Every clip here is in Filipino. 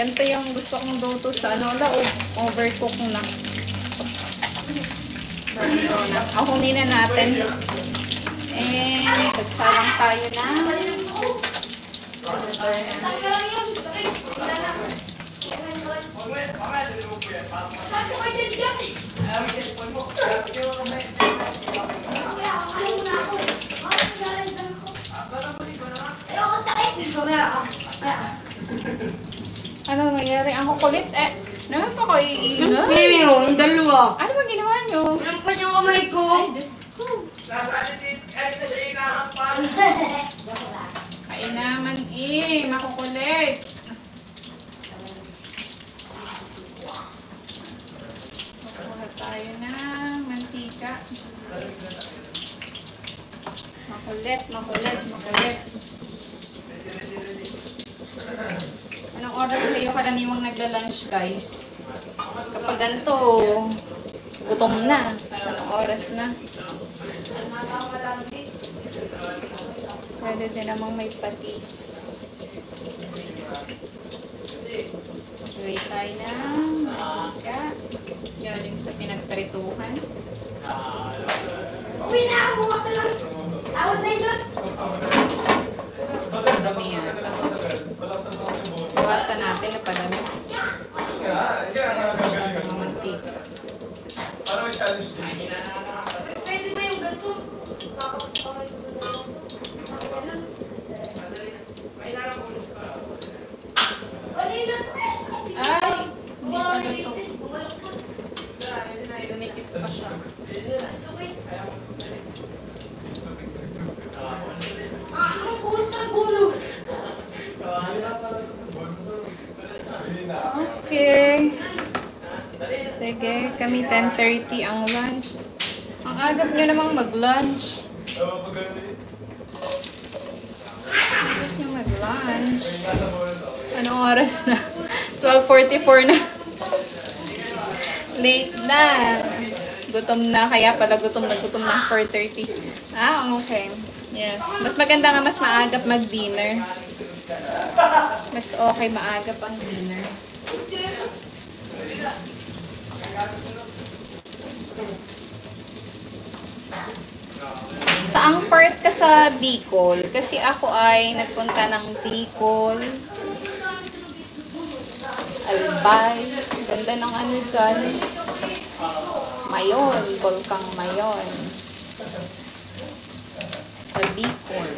Ganito yung gusto kong luto sa ano, overcook na. Ahunin na natin. And nagsalang tayo na. Ano nangyari? Ang kukulit eh. Naman pa ko iingat? Hindi yun, dalawa. Ano ba ginawa nyo? Nampad yung kamay ko. Ay, Diyos ko. Kain naman eh. Makukulit. Makuha tayo ng mantika. Makulit, makulit, makulit. Anong oras kayo karaniwang nagla-lunch, guys? Kapag ganito, gutom na. Anong oras na? Pwede din namang may patis. Gawin tayo ng mantika. Galing sa pinagprituhan. Uwi na ako, bukas na lang. Tawag na yung Diyos. Dami yata. Iwasan natin na padami. Natin ang mantika. Pwede na yung gato. Ay! Hindi pa gato. Dumikit pa siya. Okay. Sige, kami 10:30 ang lunch. Ang agap nyo namang mag-lunch. Agap nyo mag-lunch. Anong oras na? 12:44 na. Late na. Gutom na. Kaya pala gutom na 4:30. Ah, okay. Yes. Mas maganda nga mas maagap mag-dinner. Mas okay maagap ang dinner. Saang part ka sa Bicol? Kasi ako ay nagpunta ng Bicol, Albay, ganda ng ano dyan, Mayon, Volcang Mayon, sa Bicol.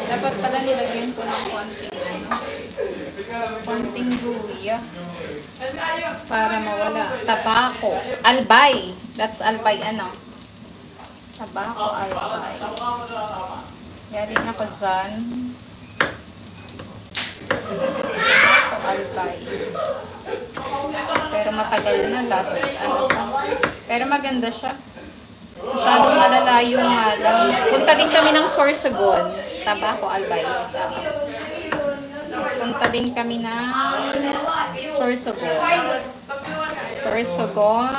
Dapat pala nilagyan ko ng konting luya para mawala. Tabako. Albay. That's albay ano. Tabako, albay. Yaring ako dyan. Tabako, albay. Pero matagal na last. Ano pa. Pero maganda siya. Masyadong malalayo nga lang. Punta din kami ng Sorsogon. Tabako, albay. Kasama. Punta din kami ng Sorsogon. Sorsogon.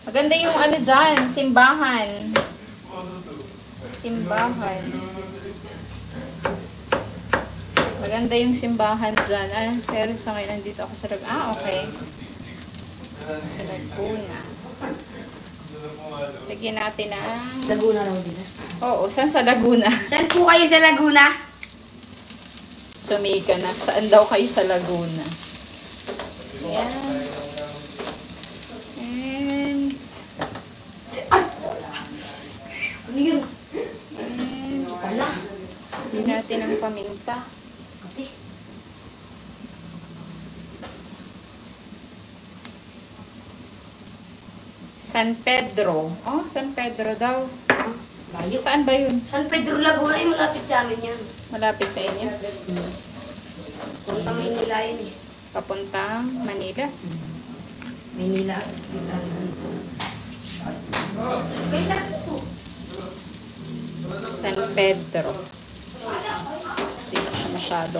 Maganda yung ano dyan, simbahan. Simbahan. Maganda yung simbahan dyan. Ah, pero sa ngayon nandito ako sa Laguna. Ah, okay. Sa Laguna. Lagyan natin ang... Laguna raw din. Oo, saan sa Laguna? Saan po kayo sa Laguna? Sumika na. Saan daw kayo sa Laguna? Ayan. And... Ano yun? And... Wala. Hindi natin ang paminta. Ate. San Pedro. Oh, San Pedro daw. Layo. Saan ba yun? San Pedro Laguna ay malapit sa amin yan. Malapit sa inyo? Punta Maynila yun eh. Papuntang Manila. Maynila. Kailan ito? San Pedro. Dito siya masyadong